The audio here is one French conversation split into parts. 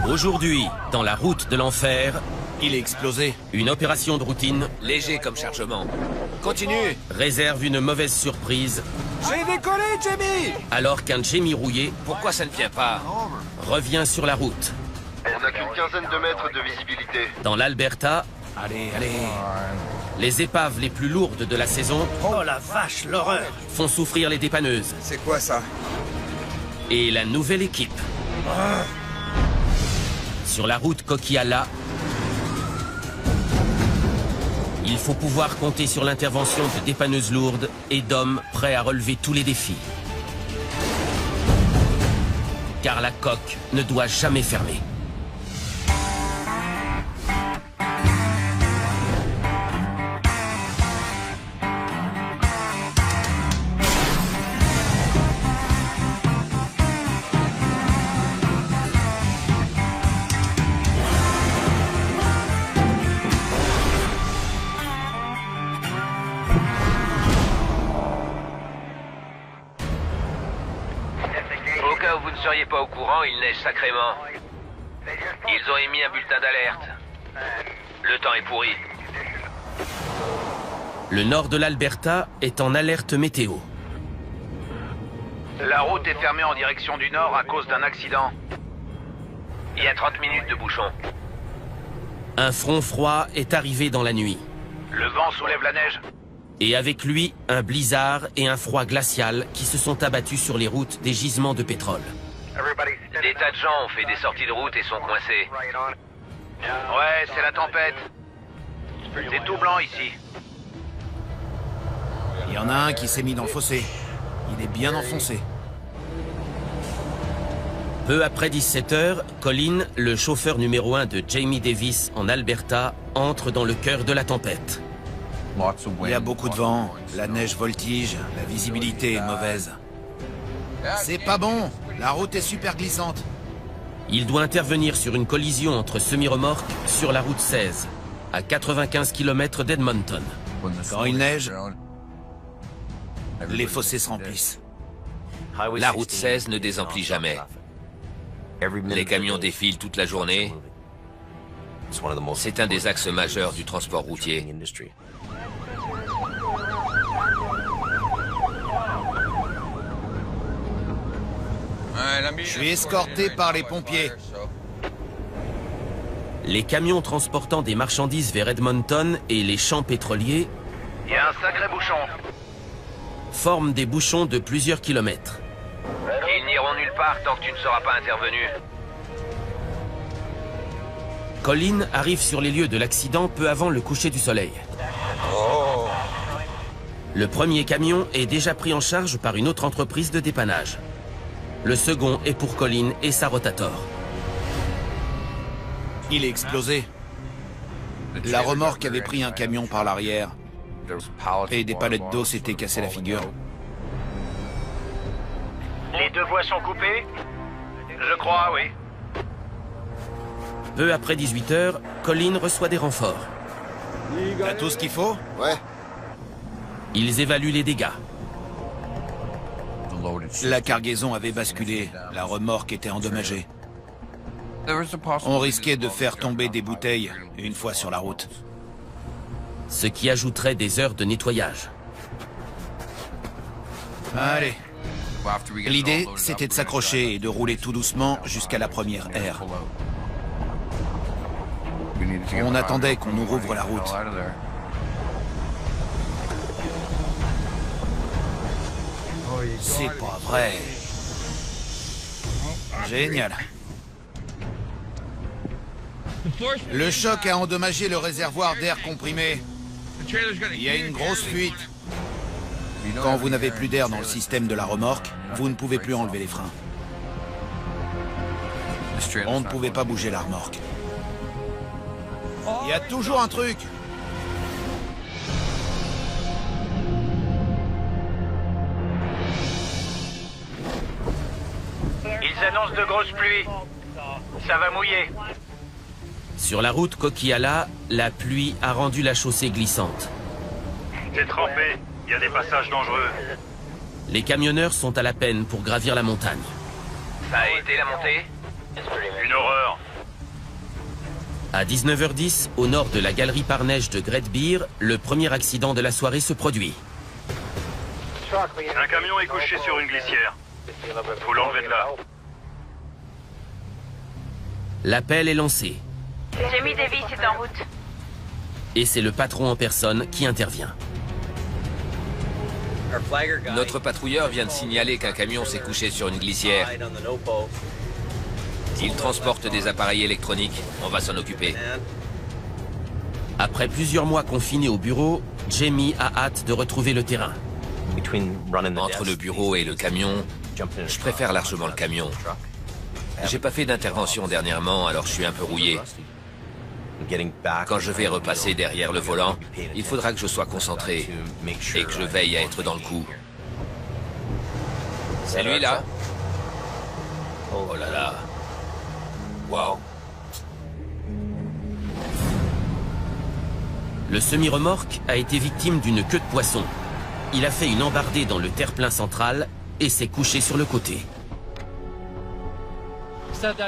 Aujourd'hui, dans la route de l'enfer, il est explosé. Une opération de routine, Léger comme chargement. Continue. réserve une mauvaise surprise J'ai décollé, Jamie. alors qu'un Jamie rouillé Pourquoi ça ne vient pas? revient sur la route. On n'a qu'une quinzaine de mètres de visibilité. Dans l'Alberta, Allez, allez. les épaves les plus lourdes de la saison Oh la vache, l'horreur! font souffrir les dépanneuses. C'est quoi ça? Et la nouvelle équipe. Sur la route Coquillala, il faut pouvoir compter sur l'intervention de dépanneuses lourdes et d'hommes prêts à relever tous les défis. Car la coque ne doit jamais fermer. Au cas où vous ne seriez pas au courant, il neige sacrément. Ils ont émis un bulletin d'alerte. Le temps est pourri. Le nord de l'Alberta est en alerte météo. La route est fermée en direction du nord à cause d'un accident. Il y a 30 minutes de bouchon. Un front froid est arrivé dans la nuit. Le vent soulève la neige. Et avec lui, un blizzard et un froid glacial qui se sont abattus sur les routes des gisements de pétrole. Des tas de gens ont fait des sorties de route et sont coincés. Ouais, c'est la tempête. C'est tout blanc ici. Il y en a un qui s'est mis dans le fossé. Il est bien enfoncé. Peu après 17h, Colin, le chauffeur numéro 1 de Jamie Davis en Alberta, entre dans le cœur de la tempête. Il y a beaucoup de vent, la neige voltige, la visibilité est mauvaise. C'est pas bon. La route est super glissante. Il doit intervenir sur une collision entre semi-remorques sur la route 16, à 95 km d'Edmonton. Quand il neige, les fossés se remplissent. La route 16 ne désemplit jamais. Les camions défilent toute la journée. C'est un des axes majeurs du transport routier. Je suis escorté par les pompiers. Les camions transportant des marchandises vers Edmonton et les champs pétroliers Il y a un sacré bouchon. forment des bouchons de plusieurs kilomètres. Ils n'iront nulle part tant que tu ne seras pas intervenu. Colin arrive sur les lieux de l'accident peu avant le coucher du soleil. Le premier camion est déjà pris en charge par une autre entreprise de dépannage. Le second est pour Colin et sa Rotator. Il est explosé. La remorque avait pris un camion par l'arrière. Et des palettes d'eau s'étaient cassées la figure. Les deux voies sont coupées? Je crois, oui. Peu après 18h, Colin reçoit des renforts. T'as tout ce qu'il faut? Ouais. Ils évaluent les dégâts. La cargaison avait basculé. La remorque était endommagée. On risquait de faire tomber des bouteilles une fois sur la route. Ce qui ajouterait des heures de nettoyage. Allez. L'idée, c'était de s'accrocher et de rouler tout doucement jusqu'à la première aire. On attendait qu'on nous rouvre la route. C'est pas vrai. Génial. Le choc a endommagé le réservoir d'air comprimé. Il y a une grosse fuite. Quand vous n'avez plus d'air dans le système de la remorque, vous ne pouvez plus enlever les freins. On ne pouvait pas bouger la remorque. Il y a toujours un truc. Ils annoncent de grosses pluies. Ça va mouiller. Sur la route Coquillala, la pluie a rendu la chaussée glissante. C'est trempé. Il y a des passages dangereux. Les camionneurs sont à la peine pour gravir la montagne. Ça a été la montée? Une horreur. À 19h10, au nord de la galerie par neige de Great Bear, le premier accident de la soirée se produit. Un camion est couché sur une glissière. Faut l'enlever de là. L'appel est lancé. Jamie Davis est en route. Et c'est le patron en personne qui intervient. Notre patrouilleur vient de signaler qu'un camion s'est couché sur une glissière. Il transporte des appareils électroniques. On va s'en occuper. Après plusieurs mois confinés au bureau, Jamie a hâte de retrouver le terrain. Entre le bureau et le camion, je préfère largement le camion. J'ai pas fait d'intervention dernièrement, alors je suis un peu rouillé. Quand je vais repasser derrière le volant, il faudra que je sois concentré et que je veille à être dans le coup. C'est lui là? Oh là là. Wow. Le semi-remorque a été victime d'une queue de poisson. Il a fait une embardée dans le terre-plein central et s'est couché sur le côté.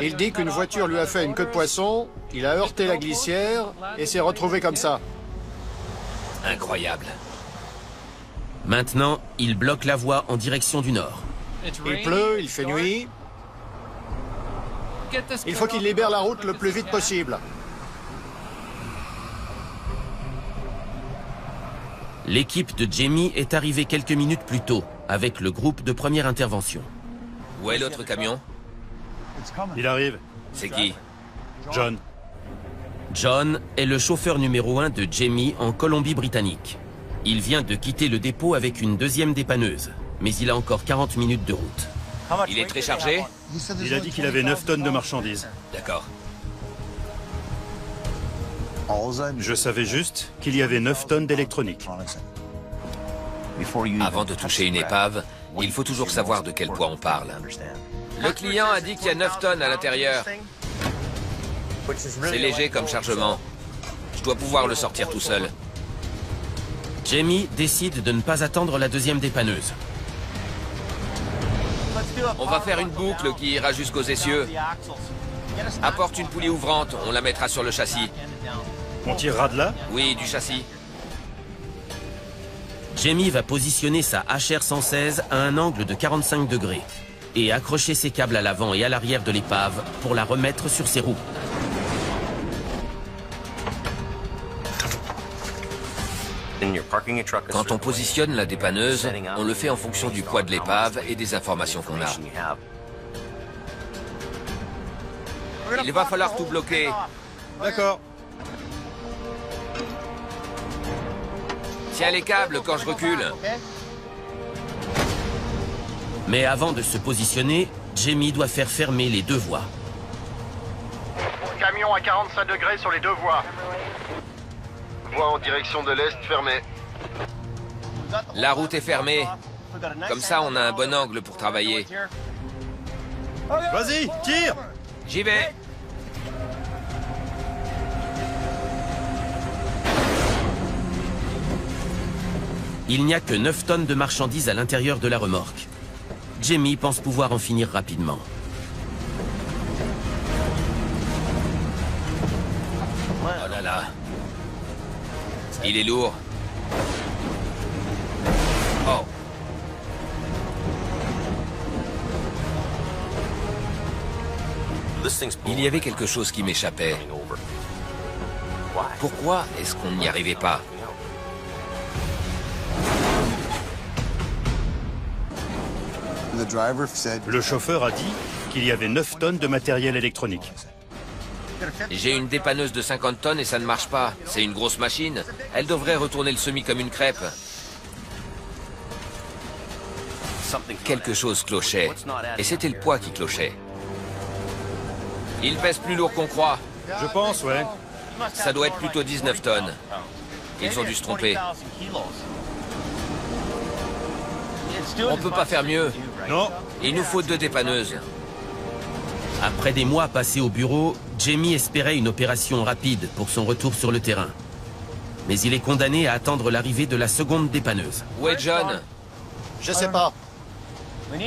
Il dit qu'une voiture lui a fait une queue de poisson, il a heurté la glissière et s'est retrouvé comme ça. Incroyable. Maintenant, il bloque la voie en direction du nord. Il pleut, il fait nuit. Il faut qu'il libère la route le plus vite possible. L'équipe de Jamie est arrivée quelques minutes plus tôt, avec le groupe de première intervention. Où est l'autre camion? Il arrive. C'est qui? John. John est le chauffeur numéro 1 de Jamie en Colombie-Britannique. Il vient de quitter le dépôt avec une deuxième dépanneuse, mais il a encore 40 minutes de route. Il est très chargé? Il a dit qu'il avait 9 tonnes de marchandises. D'accord. Je savais juste qu'il y avait 9 tonnes d'électronique. Avant de toucher une épave, il faut toujours savoir de quel poids on parle. Le client a dit qu'il y a 9 tonnes à l'intérieur. C'est léger comme chargement. Je dois pouvoir le sortir tout seul. Jamie décide de ne pas attendre la deuxième dépanneuse. On va faire une boucle qui ira jusqu'aux essieux. Apporte une poulie ouvrante, on la mettra sur le châssis. On tirera de là? Oui, du châssis. Jamie va positionner sa HR-116 à un angle de 45 degrés et accrocher ses câbles à l'avant et à l'arrière de l'épave pour la remettre sur ses roues. Quand on positionne la dépanneuse, on le fait en fonction du poids de l'épave et des informations qu'on a. Il va falloir tout bloquer. D'accord. Tiens les câbles quand je recule. Mais avant de se positionner, Jamie doit faire fermer les deux voies. Camion à 45 degrés sur les deux voies. Voie en direction de l'est fermée. La route est fermée. Comme ça, on a un bon angle pour travailler. Vas-y, tire! J'y vais. Il n'y a que 9 tonnes de marchandises à l'intérieur de la remorque. Jamie pense pouvoir en finir rapidement. Oh là là. Il est lourd. Oh. Il y avait quelque chose qui m'échappait. Pourquoi est-ce qu'on n'y arrivait pas? Le chauffeur a dit qu'il y avait 9 tonnes de matériel électronique. J'ai une dépanneuse de 50 tonnes et ça ne marche pas. C'est une grosse machine. Elle devrait retourner le semis comme une crêpe. Quelque chose clochait. Et c'était le poids qui clochait. Il pèse plus lourd qu'on croit. Je pense, ouais. Ça doit être plutôt 19 tonnes. Ils ont dû se tromper. On peut pas faire mieux. Non. Il nous faut 2 dépanneuses. Après des mois passés au bureau, Jamie espérait une opération rapide pour son retour sur le terrain. Mais il est condamné à attendre l'arrivée de la seconde dépanneuse. Où est John? Je sais pas.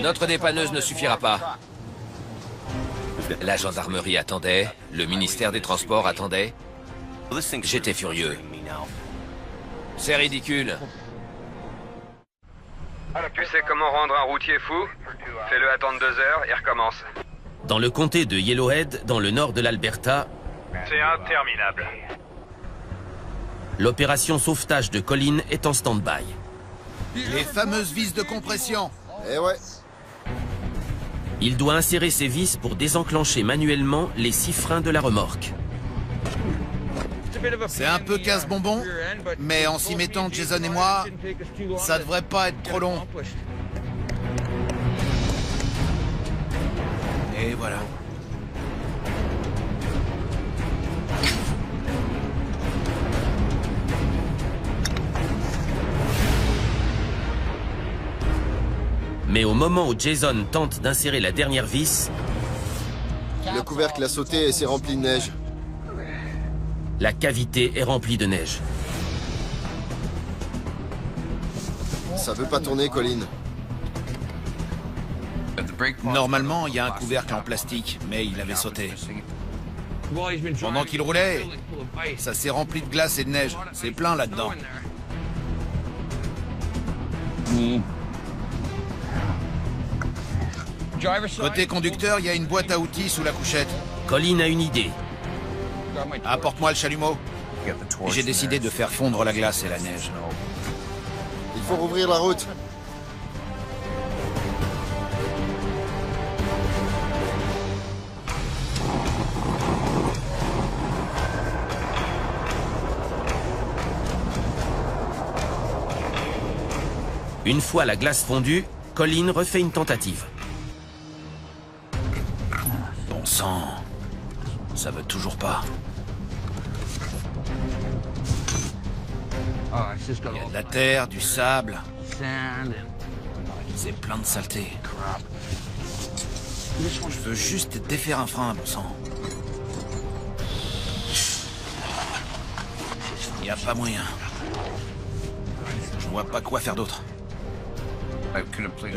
Notre dépanneuse ne suffira pas. La gendarmerie attendait, le ministère des Transports attendait. J'étais furieux. C'est ridicule. Tu sais comment rendre un routier fou? Fais-le attendre 2 heures et recommence. Dans le comté de Yellowhead, dans le nord de l'Alberta, C'est interminable. l'opération sauvetage de Colin est en stand-by. Les fameuses vis de compression. Eh ouais. Il doit insérer ses vis pour désenclencher manuellement les 6 freins de la remorque. C'est un peu casse-bonbon, mais en s'y mettant Jason et moi, ça devrait pas être trop long. Et voilà. Mais au moment où Jason tente d'insérer la dernière vis, Le couvercle a sauté et s'est rempli de neige. la cavité est remplie de neige. Ça veut pas tourner, Colin. Normalement, il y a un couvercle en plastique, mais il avait sauté. Pendant qu'il roulait, ça s'est rempli de glace et de neige. C'est plein là-dedans. Côté conducteur, il y a une boîte à outils sous la couchette. Colin a une idée. Apporte-moi le chalumeau. J'ai décidé de faire fondre la glace et la neige. Il faut rouvrir la route. Une fois la glace fondue, Colin refait une tentative. Bon sang, ça veut toujours pas. Il y a de la terre, du sable. C'est plein de saleté. Je veux juste défaire un frein, bon sang. Il n'y a pas moyen. Je vois pas quoi faire d'autre.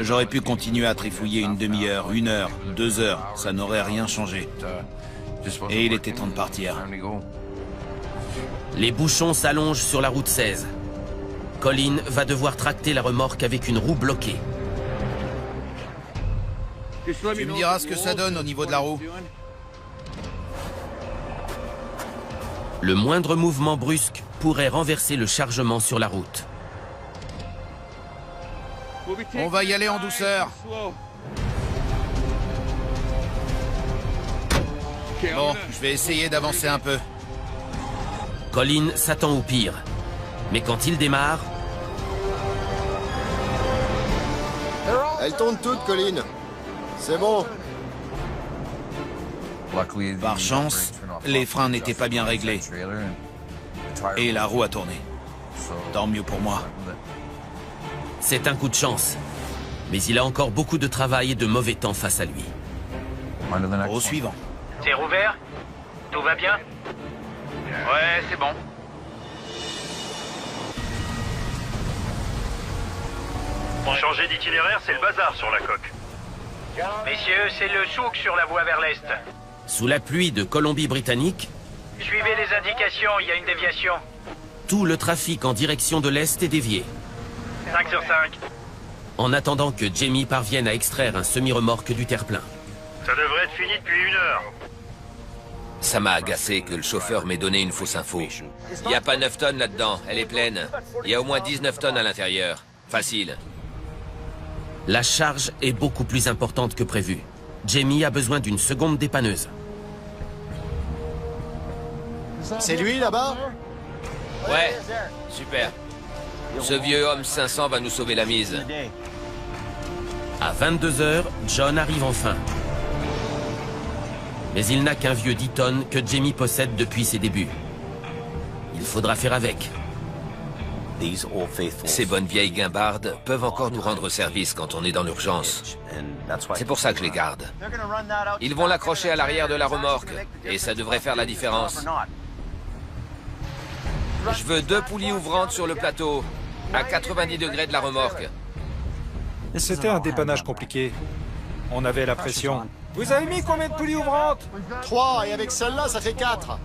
J'aurais pu continuer à trifouiller une demi-heure, 1 heure, 2 heures. Ça n'aurait rien changé. Et il était temps de partir. Les bouchons s'allongent sur la route 16. Colin va devoir tracter la remorque avec une roue bloquée. Tu me diras ce que ça donne au niveau de la roue. Le moindre mouvement brusque pourrait renverser le chargement sur la route. On va y aller en douceur. Bon, je vais essayer d'avancer un peu. Colin s'attend au pire. Mais quand il démarre, Elles tournent toutes, Colin. C'est bon. Par chance, les freins n'étaient pas bien réglés. Et la roue a tourné. Tant mieux pour moi. c'est un coup de chance. Mais il a encore beaucoup de travail et de mauvais temps face à lui. Au suivant. C'est rouvert? Tout va bien? Ouais, c'est bon. Changer d'itinéraire, c'est le bazar sur la coque. Messieurs, c'est le souk sur la voie vers l'est. Sous la pluie de Colombie-Britannique, Suivez les indications, il y a une déviation. tout le trafic en direction de l'Est est dévié. 5 sur 5. En attendant que Jamie parvienne à extraire un semi-remorque du terre-plein. Ça devrait être fini depuis 1 heure. Ça m'a agacé que le chauffeur m'ait donné une fausse info. Il n'y a pas 9 tonnes là-dedans, elle est pleine. Il y a au moins 19 tonnes à l'intérieur. Facile. La charge est beaucoup plus importante que prévu. Jamie a besoin d'une seconde dépanneuse. C'est lui, là-bas? Ouais, super. Ce vieux homme 500 va nous sauver la mise. À 22 h, John arrive enfin. Mais il n'a qu'un vieux 10 tonnes que Jamie possède depuis ses débuts. Il faudra faire avec. Ces bonnes vieilles guimbardes peuvent encore nous rendre service quand on est dans l'urgence. C'est pour ça que je les garde. Ils vont l'accrocher à l'arrière de la remorque, et ça devrait faire la différence. Je veux 2 poulies ouvrantes sur le plateau, à 90 degrés de la remorque. C'était un dépannage compliqué. On avait la pression. Vous avez mis combien de poulies ouvrantes? 3, et avec celle-là, ça fait 4.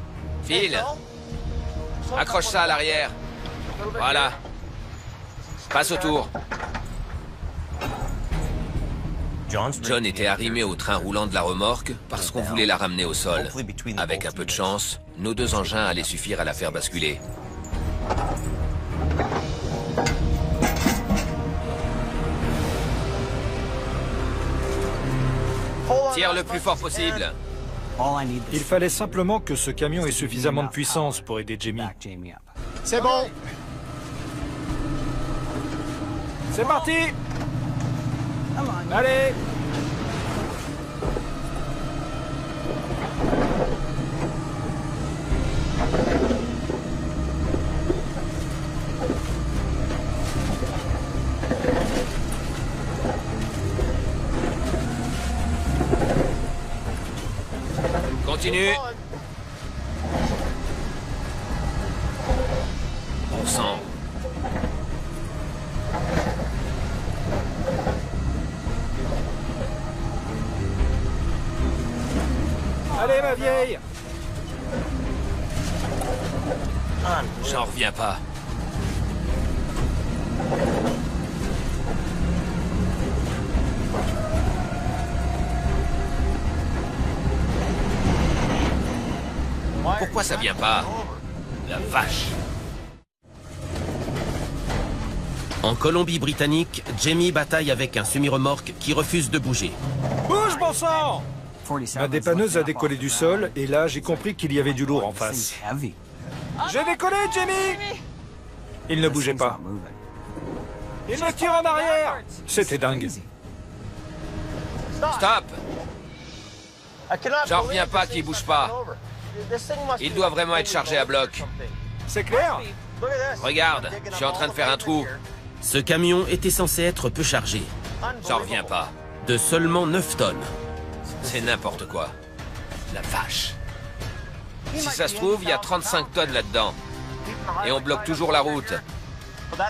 Phil, accroche ça à l'arrière. Voilà. Passe autour. John était arrimé au train roulant de la remorque parce qu'on voulait la ramener au sol. Avec un peu de chance, nos 2 engins allaient suffire à la faire basculer. Tire le plus fort possible. Il fallait simplement que ce camion ait suffisamment de puissance pour aider Jamie. C'est bon. C'est parti! Allez! Continue. Bon sang. Allez, ma vieille! J'en reviens pas. Pourquoi ça vient pas? La vache! En Colombie-Britannique, Jamie bataille avec un semi-remorque qui refuse de bouger. Bouge, bon sang! Ma dépanneuse a décollé du sol, et là, j'ai compris qu'il y avait du lourd en face. J'ai décollé, Jamie! Il ne bougeait pas. Il me tire en arrière! C'était dingue. Stop! J'en reviens pas qu'il bouge pas. Il doit vraiment être chargé à bloc. C'est clair? Regarde, je suis en train de faire un trou. Ce camion était censé être peu chargé, J'en reviens pas. de seulement 9 tonnes. C'est n'importe quoi. La vache. Si ça se trouve, il y a 35 tonnes là-dedans. Et on bloque toujours la route.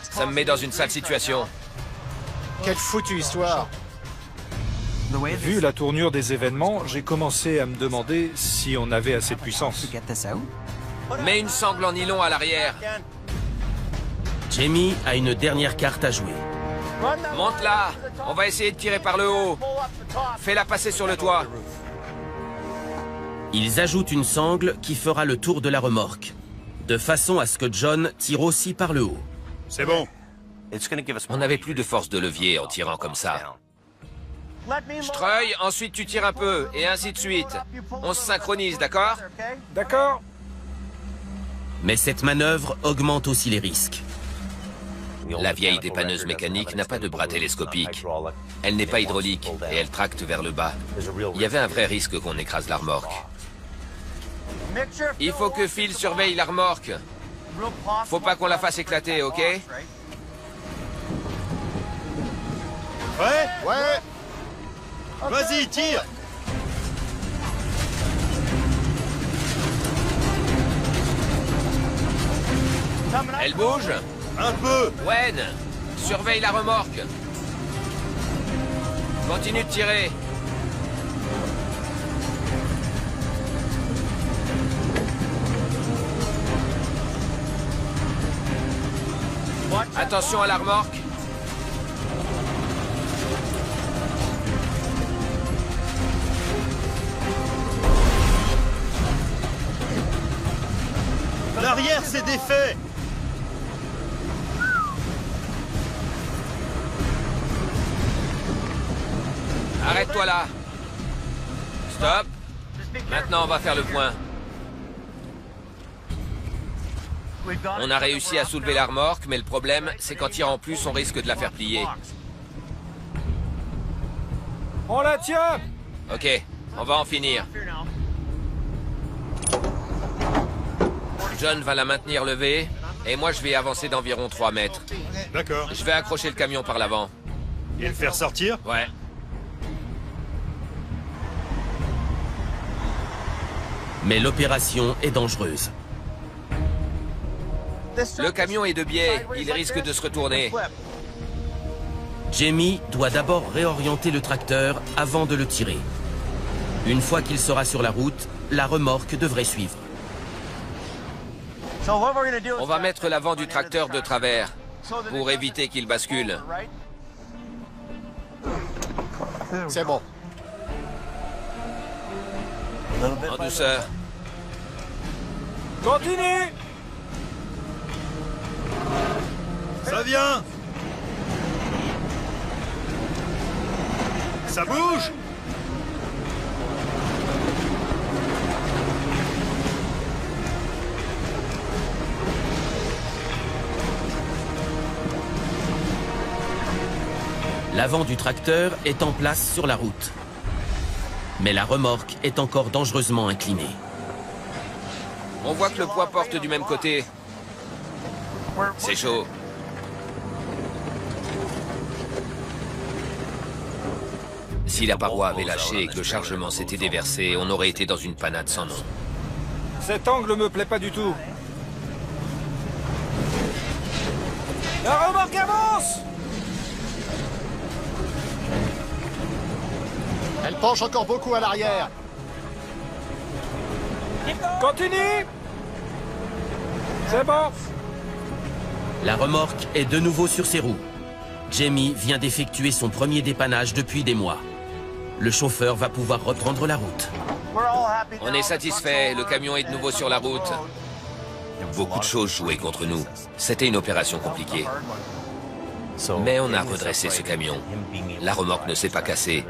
Ça me met dans une sale situation. Quelle foutue histoire. Vu la tournure des événements, j'ai commencé à me demander si on avait assez de puissance. Mets une sangle en nylon à l'arrière. Jamie a une dernière carte à jouer. Monte là. On va essayer de tirer par le haut. Fais-la passer sur le toit. Ils ajoutent une sangle qui fera le tour de la remorque, de façon à ce que John tire aussi par le haut. C'est bon. On n'avait plus de force de levier en tirant comme ça. Je treuille, ensuite tu tires un peu, et ainsi de suite. On se synchronise, d'accord? D'accord? Mais cette manœuvre augmente aussi les risques. La vieille dépanneuse mécanique n'a pas de bras télescopique. Elle n'est pas hydraulique et elle tracte vers le bas. Il y avait un vrai risque qu'on écrase la remorque. Il faut que Phil surveille la remorque. Faut pas qu'on la fasse éclater, ok? Ouais? Ouais. Vas-y, tire! Elle bouge? Un peu! Wen, surveille la remorque. Continue de tirer. Attention à la remorque. L'arrière s'est défait! Arrête-toi là. Stop. Maintenant, on va faire le point. On a réussi à soulever la remorque, mais le problème, c'est qu'en tirant plus, on risque de la faire plier. On la tient! Ok, on va en finir. John va la maintenir levée, et moi je vais avancer d'environ 3 mètres. D'accord. Je vais accrocher le camion par l'avant. Et le faire sortir? Ouais. Mais l'opération est dangereuse. Le camion est de biais, il risque de se retourner. Jamie doit d'abord réorienter le tracteur avant de le tirer. Une fois qu'il sera sur la route, la remorque devrait suivre. On va mettre l'avant du tracteur de travers pour éviter qu'il bascule. C'est bon. En douceur. Continue! Ça vient! Ça bouge! L'avant du tracteur est en place sur la route. Mais la remorque est encore dangereusement inclinée. On voit que le poids porte du même côté. C'est chaud. Si la paroi avait lâché et que le chargement s'était déversé, on aurait été dans une panade sans nom. Cet angle me plaît pas du tout. La remorque avance! Elle penche encore beaucoup à l'arrière. Continue! C'est bon! La remorque est de nouveau sur ses roues. Jamie vient d'effectuer son premier dépannage depuis des mois. Le chauffeur va pouvoir reprendre la route. On est satisfait, le camion est de nouveau sur la route. Beaucoup de choses jouaient contre nous. C'était une opération compliquée. Mais on a redressé ce camion. La remorque ne s'est pas cassée.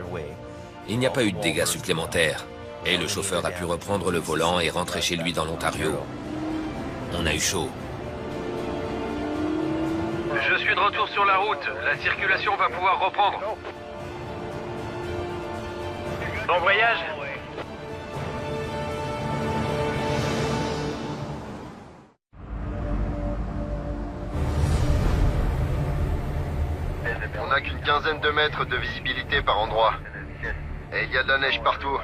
Il n'y a pas eu de dégâts supplémentaires. Et le chauffeur a pu reprendre le volant et rentrer chez lui dans l'Ontario. On a eu chaud. Je suis de retour sur la route. La circulation va pouvoir reprendre. Bon voyage. On n'a qu'une quinzaine de mètres de visibilité par endroit. Et il y a de la neige partout.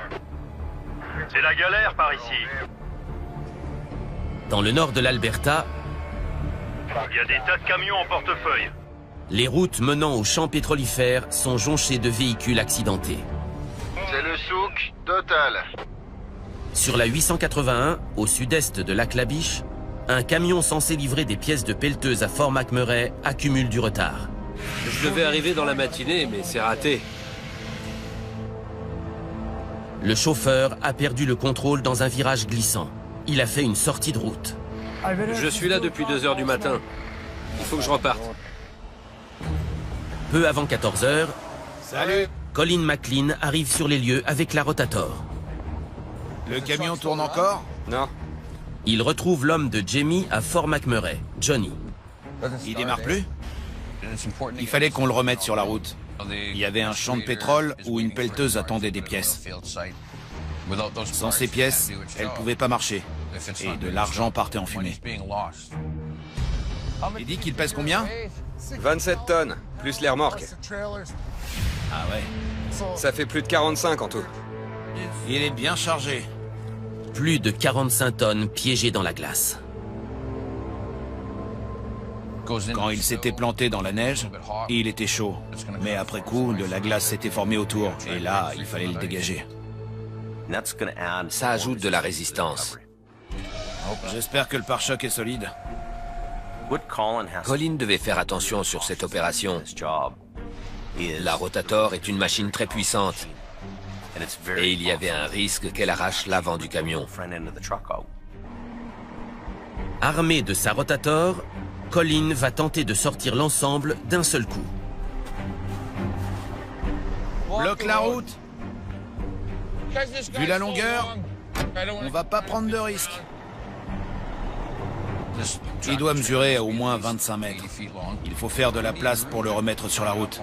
C'est la galère par ici. Dans le nord de l'Alberta, Il y a des tas de camions en portefeuille. les routes menant aux champs pétrolifères sont jonchées de véhicules accidentés. C'est le souk total. Sur la 881, au sud-est de Lac-La-Biche, un camion censé livrer des pièces de pelleteuse à Fort McMurray accumule du retard. Je devais arriver dans la matinée, mais c'est raté. Le chauffeur a perdu le contrôle dans un virage glissant. Il a fait une sortie de route. Je suis là depuis 2 h du matin. Il faut que je reparte. Peu avant 14 h, Salut! Colin McLean arrive sur les lieux avec la Rotator. Le camion tourne encore? Non. Il retrouve l'homme de Jamie à Fort McMurray, Johnny. Il démarre plus? Il fallait qu'on le remette sur la route. Il y avait un champ de pétrole où une pelleteuse attendait des pièces. Sans ces pièces, elle pouvait pas marcher. Et de l'argent partait en fumée. Il dit qu'il pèse combien? 27 tonnes, plus les remorques. Ah ouais. Ça fait plus de 45 en tout. Il est bien chargé. Plus de 45 tonnes piégées dans la glace. Quand il s'était planté dans la neige, il était chaud. Mais après coup, de la glace s'était formée autour. Et là, il fallait le dégager. Ça ajoute de la résistance. J'espère que le pare-choc est solide. Colin devait faire attention sur cette opération. La Rotator est une machine très puissante. Et il y avait un risque qu'elle arrache l'avant du camion. Armé de sa Rotator, Colin va tenter de sortir l'ensemble d'un seul coup. Bloque la route. Vu la longueur, on va pas prendre de risque. Il doit mesurer à au moins 25 mètres. Il faut faire de la place pour le remettre sur la route.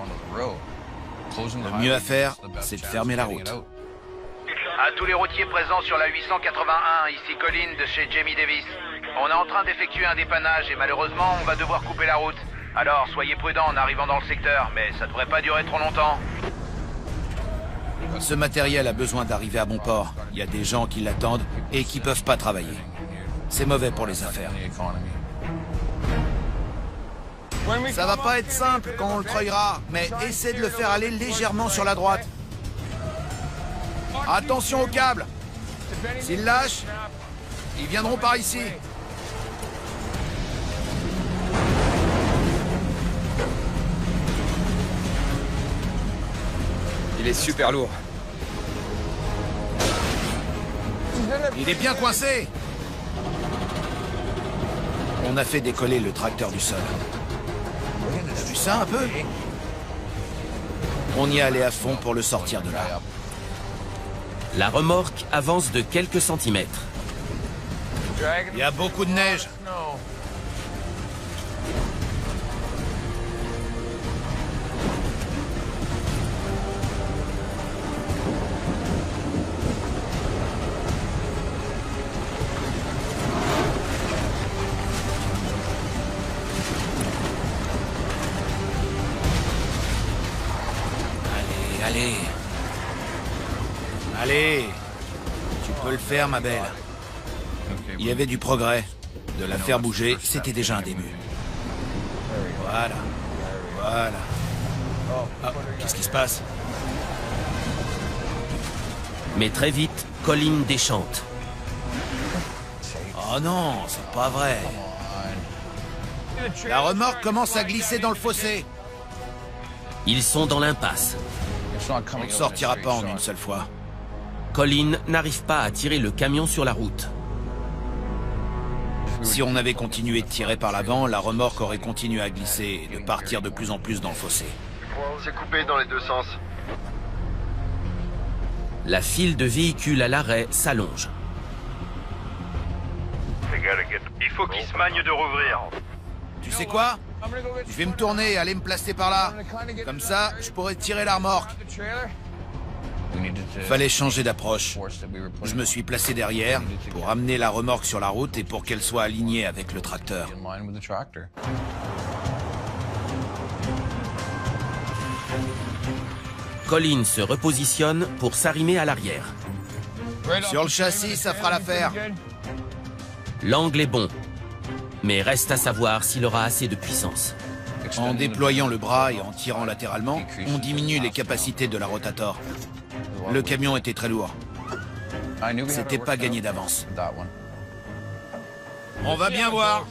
Le mieux à faire, c'est de fermer la route. À tous les routiers présents sur la 881, ici Colin de chez Jamie Davis. On est en train d'effectuer un dépannage et malheureusement on va devoir couper la route. Alors soyez prudents en arrivant dans le secteur, mais ça devrait pas durer trop longtemps. Ce matériel a besoin d'arriver à bon port. Il y a des gens qui l'attendent et qui peuvent pas travailler. C'est mauvais pour les affaires. Ça va pas être simple quand on le treuillera, mais essaie de le faire aller légèrement sur la droite. Attention au câble. S'ils lâchent, ils viendront par ici. Il est super lourd. Il est bien coincé. On a fait décoller le tracteur du sol. T'as vu ça un peu? On y allait à fond pour le sortir de là. La remorque avance de quelques centimètres. Il y a beaucoup de neige. Allez. Allez. Tu peux le faire, ma belle. Il y avait du progrès. De la faire bouger, c'était déjà un début. Voilà. Voilà. Ah, qu'est-ce qui se passe? Mais très vite, Colin déchante. Oh non, c'est pas vrai. La remorque commence à glisser dans le fossé. Ils sont dans l'impasse. On ne sortira pas en une seule fois. Colin n'arrive pas à tirer le camion sur la route. Si on avait continué de tirer par l'avant, la remorque aurait continué à glisser et de partir de plus en plus dans le fossé. C'est coupé dans les deux sens. La file de véhicules à l'arrêt s'allonge. Il faut qu'ils se magnent de rouvrir. Tu sais quoi? Je vais me tourner et aller me placer par là. Comme ça, je pourrais tirer la remorque. Fallait changer d'approche. Je me suis placé derrière pour amener la remorque sur la route et pour qu'elle soit alignée avec le tracteur. Colin se repositionne pour s'arrimer à l'arrière. Sur le châssis, ça fera l'affaire. L'angle est bon, mais reste à savoir s'il aura assez de puissance. En déployant le bras et en tirant latéralement, on diminue les capacités de la rotator. Le camion était très lourd. C'était pas gagné d'avance. On va bien voir.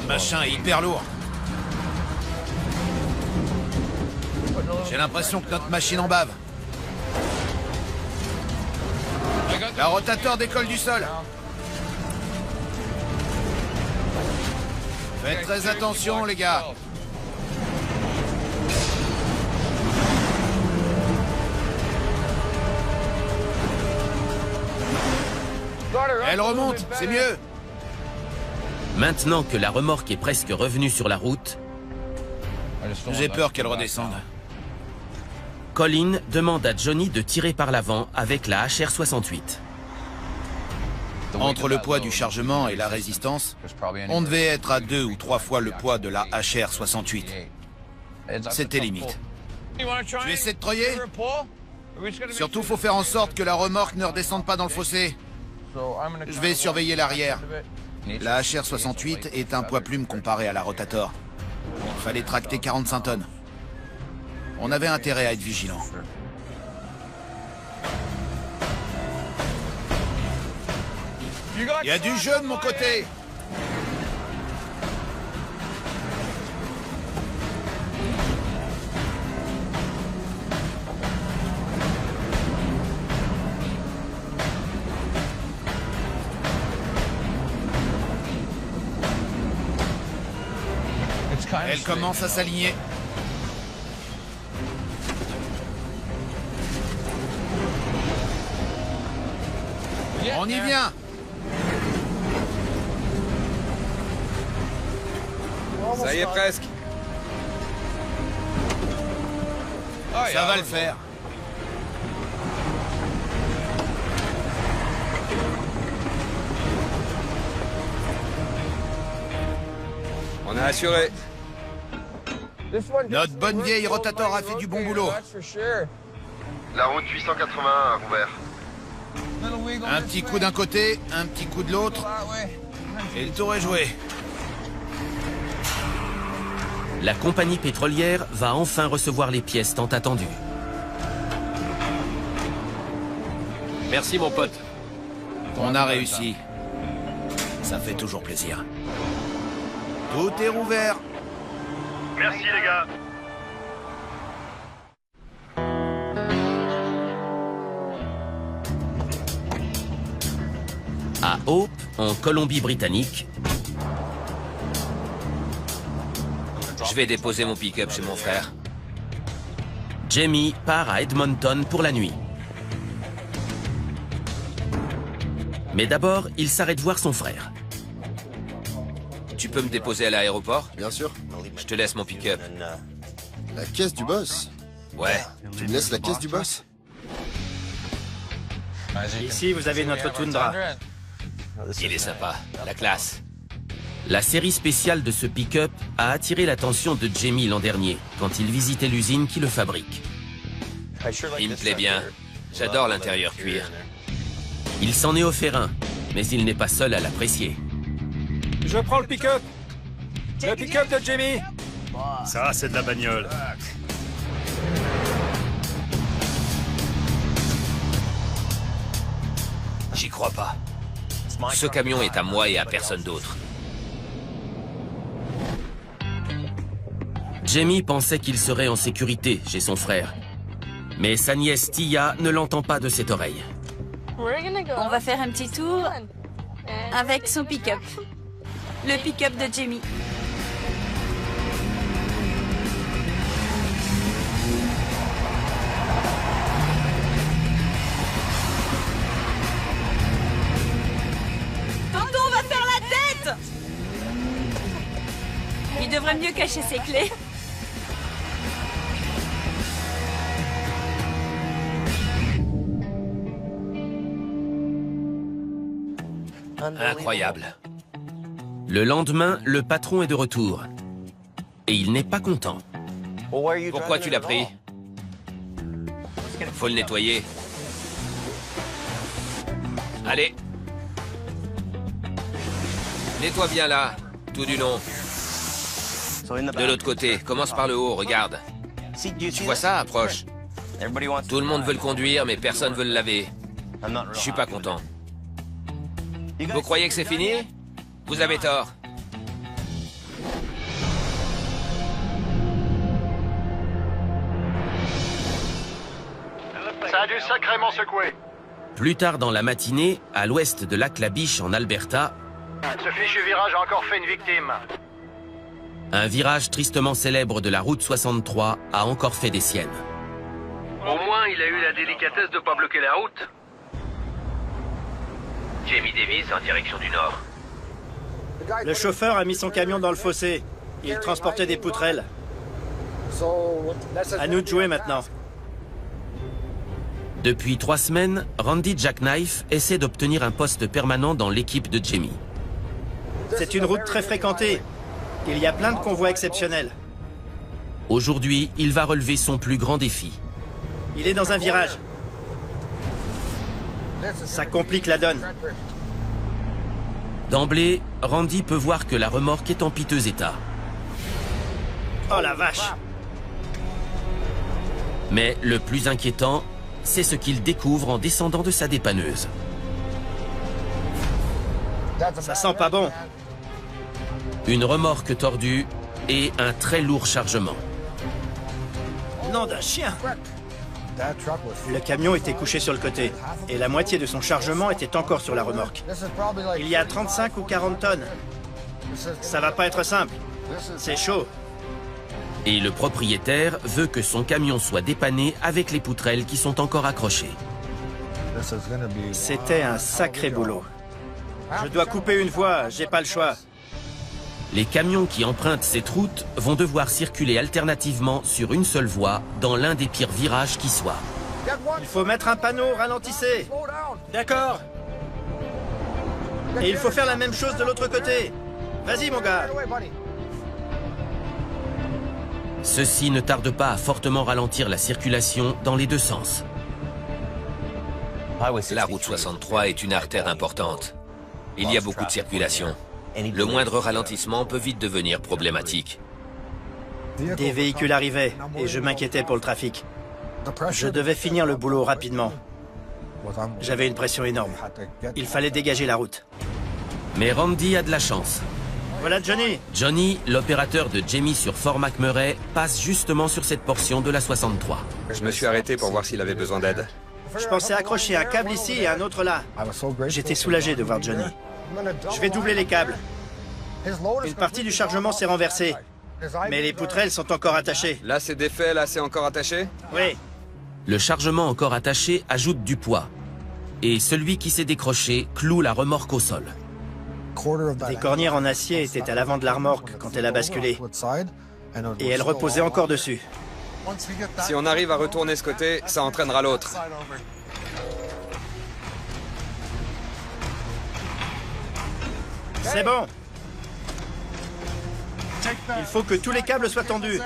Ce machin est hyper lourd. J'ai l'impression que notre machine en bave. La rotator décolle du sol. Faites très attention, les gars. Elle remonte, c'est mieux. Maintenant que la remorque est presque revenue sur la route, j'ai peur qu'elle redescende. Colin demande à Johnny de tirer par l'avant avec la HR-68. Entre le poids du chargement et la résistance, on devait être à 2 ou 3 fois le poids de la HR-68. C'était limite. Tu essaies de treuiller? Surtout, faut faire en sorte que la remorque ne redescende pas dans le fossé. Je vais surveiller l'arrière. La HR-68 est un poids plume comparé à la rotator. Il fallait tracter 45 tonnes. On avait intérêt à être vigilant. Il y a du jeu de mon côté. Elle commence à s'aligner. On y vient. Ça y est presque. Ça va le faire. On a assuré. Notre bonne vieille Rotator a fait du bon boulot. La route 881 à Rouvert. Un petit coup d'un côté, un petit coup de l'autre, et le tour est joué. La compagnie pétrolière va enfin recevoir les pièces tant attendues. Merci mon pote. On a réussi. Ça fait toujours plaisir. Tout est rouvert. Merci les gars. À Hope, en Colombie-Britannique, Je vais déposer mon pick-up chez mon frère. Jamie part à Edmonton pour la nuit. Mais d'abord, il s'arrête voir son frère. Tu peux me déposer à l'aéroport? Bien sûr. Je te laisse mon pick-up. La caisse du boss? Ouais. Tu me laisses la caisse du boss? Ici, vous avez notre toundra. Il est sympa, la classe. La série spéciale de ce pick-up a attiré l'attention de Jamie l'an dernier, quand il visitait l'usine qui le fabrique. Il me plaît bien. J'adore l'intérieur cuir. Il s'en est offert un, mais il n'est pas seul à l'apprécier. Je prends le pick-up. Le pick-up de Jamie. Ça, c'est de la bagnole. J'y crois pas. Ce camion est à moi et à personne d'autre. Jamie pensait qu'il serait en sécurité chez son frère. Mais sa nièce Tia ne l'entend pas de cette oreille. On va faire un petit tour avec son pick-up. Le pick-up de Jamie. Tonton va faire la tête! Il devrait mieux cacher ses clés. Incroyable. Le lendemain, le patron est de retour. Et il n'est pas content. Pourquoi tu l'as pris? Faut le nettoyer. Allez. Nettoie bien là, tout du long. De l'autre côté, commence par le haut, regarde. Tu vois ça, approche. Tout le monde veut le conduire, mais personne veut le laver. Je suis pas content. Vous croyez que c'est fini? Vous avez tort. Ça a dû sacrément secouer. Plus tard dans la matinée, à l'ouest de Lac-La-Biche en Alberta, Ce fichu virage a encore fait une victime. un virage tristement célèbre de la route 63 a encore fait des siennes. Au moins, il a eu la délicatesse de pas bloquer la route. Jamie Davis en direction du nord. Le chauffeur a mis son camion dans le fossé. Il transportait des poutrelles. À nous de jouer maintenant. Depuis 3 semaines, Randy Jackknife essaie d'obtenir un poste permanent dans l'équipe de Jamie. C'est une route très fréquentée. Il y a plein de convois exceptionnels. Aujourd'hui, il va relever son plus grand défi. Il est dans un virage. Ça complique la donne. D'emblée, Randy peut voir que la remorque est en piteux état. Oh la vache! Mais le plus inquiétant, c'est ce qu'il découvre en descendant de sa dépanneuse. Ça sent pas bon. Une remorque tordue et un très lourd chargement. Nom d'un chien! Le camion était couché sur le côté, et la moitié de son chargement était encore sur la remorque. Il y a 35 ou 40 tonnes. Ça va pas être simple. C'est chaud. Et le propriétaire veut que son camion soit dépanné avec les poutrelles qui sont encore accrochées. C'était un sacré boulot. Je dois couper une voie, j'ai pas le choix. Les camions qui empruntent cette route vont devoir circuler alternativement sur une seule voie dans l'un des pires virages qui soit. Il faut mettre un panneau, ralentissez. D'accord. Et il faut faire la même chose de l'autre côté. Vas-y, mon gars. Ceci ne tarde pas à fortement ralentir la circulation dans les deux sens. La route 63 est une artère importante. Il y a beaucoup de circulation. Le moindre ralentissement peut vite devenir problématique. Des véhicules arrivaient et je m'inquiétais pour le trafic. Je devais finir le boulot rapidement. J'avais une pression énorme. Il fallait dégager la route. Mais Randy a de la chance. Voilà Johnny. Johnny, l'opérateur de Jamie sur Fort McMurray, passe justement sur cette portion de la 63. Je me suis arrêté pour voir s'il avait besoin d'aide. Je pensais accrocher un câble ici et un autre là. J'étais soulagé de voir Johnny. Je vais doubler les câbles. Une partie du chargement s'est renversée. Mais les poutrelles sont encore attachées. Là c'est défait, là c'est encore attaché? Oui. Le chargement encore attaché ajoute du poids. Et celui qui s'est décroché cloue la remorque au sol. Des cornières en acier étaient à l'avant de la remorque quand elle a basculé. Et elle reposait encore dessus. Si on arrive à retourner ce côté, ça entraînera l'autre. C'est bon. Il faut que tous les câbles soient tendus.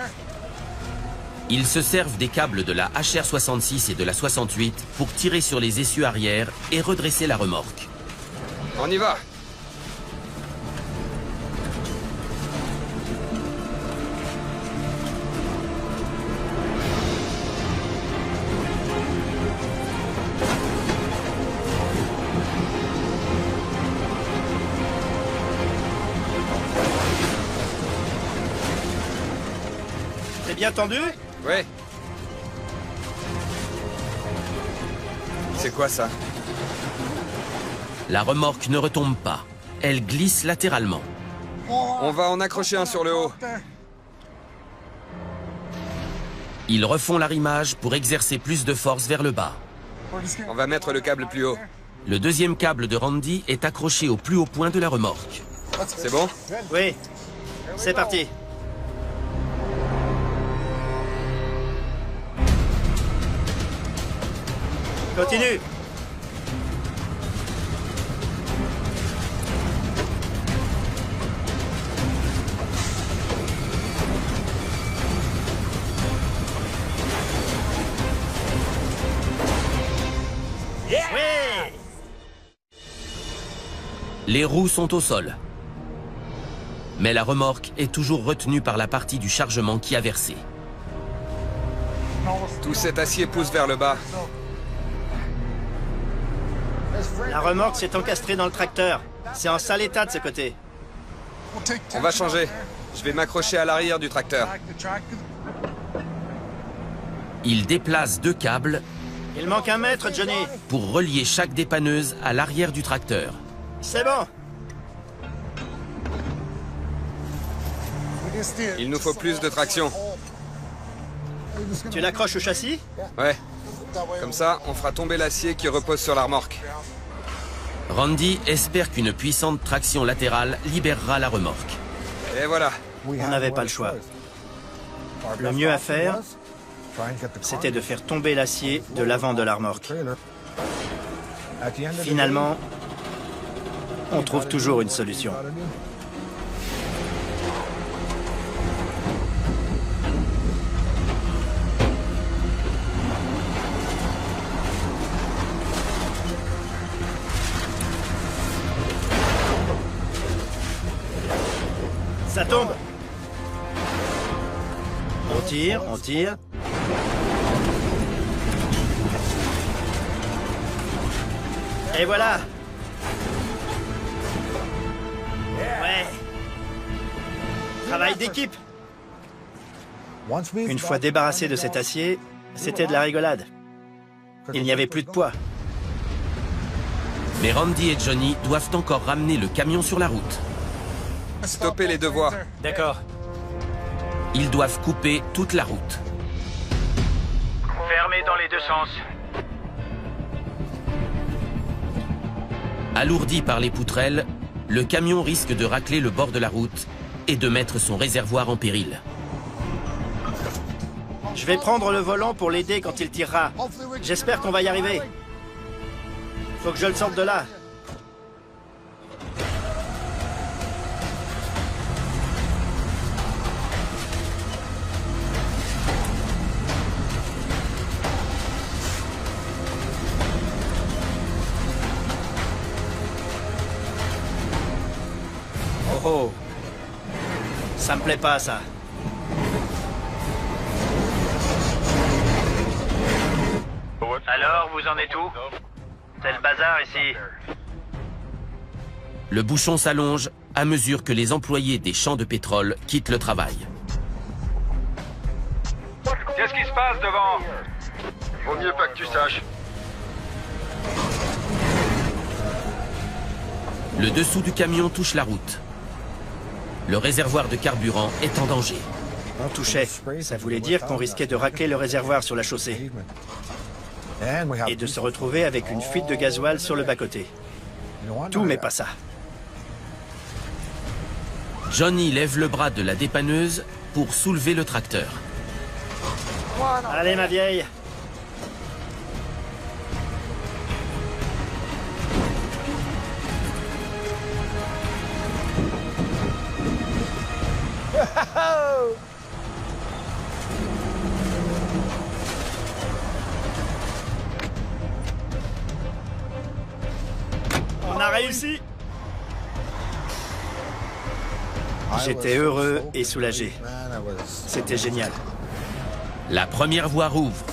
Ils se servent des câbles de la HR-66 et de la 68 pour tirer sur les essieux arrière et redresser la remorque. On y va. C'est bien tendu? Oui. C'est quoi ça? La remorque ne retombe pas. Elle glisse latéralement. On va en accrocher un sur le haut. Ils refont l'arrimage pour exercer plus de force vers le bas. On va mettre le câble plus haut. Le deuxième câble de Randy est accroché au plus haut point de la remorque. C'est bon? Oui. C'est parti. Continue. Ouais. Les roues sont au sol. Mais la remorque est toujours retenue par la partie du chargement qui a versé. Tout cet acier pousse vers le bas. La remorque s'est encastrée dans le tracteur. C'est en sale état de ce côté. On va changer. Je vais m'accrocher à l'arrière du tracteur. Il déplace deux câbles. Il manque 1 mètre, Johnny. Pour relier chaque dépanneuse à l'arrière du tracteur. C'est bon. Il nous faut plus de traction. Tu l'accroches au châssis? Ouais. Comme ça, on fera tomber l'acier qui repose sur la remorque. Randy espère qu'une puissante traction latérale libérera la remorque. Et voilà. On n'avait pas le choix. Le mieux à faire, c'était de faire tomber l'acier de l'avant de la remorque. Finalement, on trouve toujours une solution. Ça tombe. On tire, on tire. Et voilà. Ouais. Travail d'équipe. Une fois débarrassé de cet acier, c'était de la rigolade. Il n'y avait plus de poids. Mais Randy et Johnny doivent encore ramener le camion sur la route. Stopper les deux voies. D'accord. Ils doivent couper toute la route. Fermé dans les deux sens. Alourdi par les poutrelles, le camion risque de racler le bord de la route et de mettre son réservoir en péril. Je vais prendre le volant pour l'aider quand il tirera. J'espère qu'on va y arriver. Faut que je le sorte de là. Oh. Ça me plaît pas, ça. Alors, vous en êtes où? C'est le bazar ici. Le bouchon s'allonge à mesure que les employés des champs de pétrole quittent le travail. Qu'est-ce qui se passe devant? Vaut mieux pas que tu saches. Le dessous du camion touche la route. Le réservoir de carburant est en danger. On touchait. Ça voulait dire qu'on risquait de racler le réservoir sur la chaussée. Et de se retrouver avec une fuite de gasoil sur le bas-côté. Tout mais pas ça. Johnny lève le bras de la dépanneuse pour soulever le tracteur. Allez, ma vieille. On a réussi. J'étais heureux et soulagé. C'était génial. La première voie rouvre.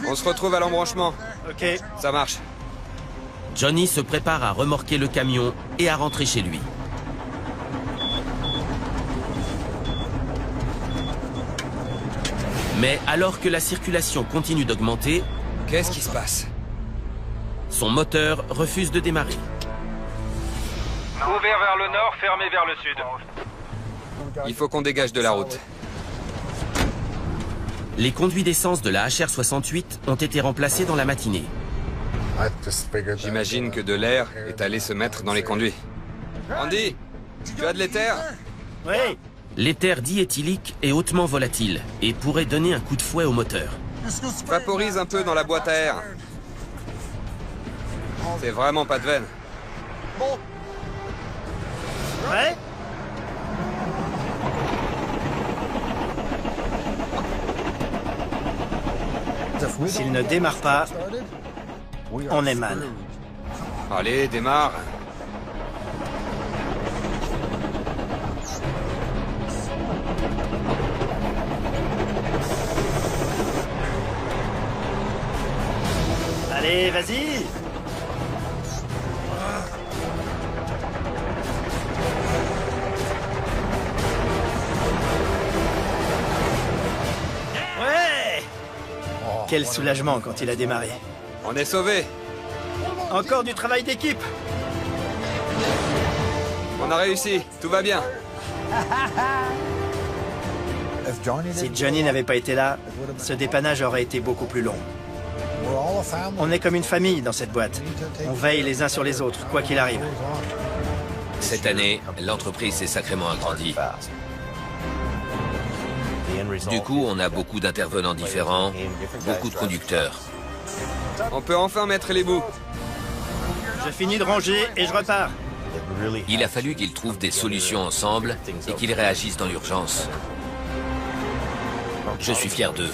On se retrouve à l'embranchement. Ok. Ça marche. Johnny se prépare à remorquer le camion et à rentrer chez lui. Mais alors que la circulation continue d'augmenter... Qu'est-ce qui se passe? Son moteur refuse de démarrer. Ouvert vers le nord, fermé vers le sud. Il faut qu'on dégage de la route. Les conduits d'essence de la HR-68 ont été remplacés dans la matinée. J'imagine que de l'air est allé se mettre dans les conduits. Andy, tu as de l'éther? Oui. L'éther diéthylique est hautement volatile et pourrait donner un coup de fouet au moteur. Vaporise un peu dans la boîte à air. C'est vraiment pas de veine. Ouais. S'il ne démarre pas, on est mal. Allez, démarre. Allez, vas-y. Ouais. Quel soulagement quand il a démarré. On est sauvés. Encore du travail d'équipe. On a réussi, tout va bien. Si Johnny n'avait pas été là, ce dépannage aurait été beaucoup plus long. On est comme une famille dans cette boîte. On veille les uns sur les autres, quoi qu'il arrive. Cette année, l'entreprise s'est sacrément agrandie. Du coup, on a beaucoup d'intervenants différents, beaucoup de conducteurs. On peut enfin mettre les bouts. Je finis de ranger et je repars. Il a fallu qu'ils trouvent des solutions ensemble et qu'ils réagissent dans l'urgence. Je suis fier d'eux.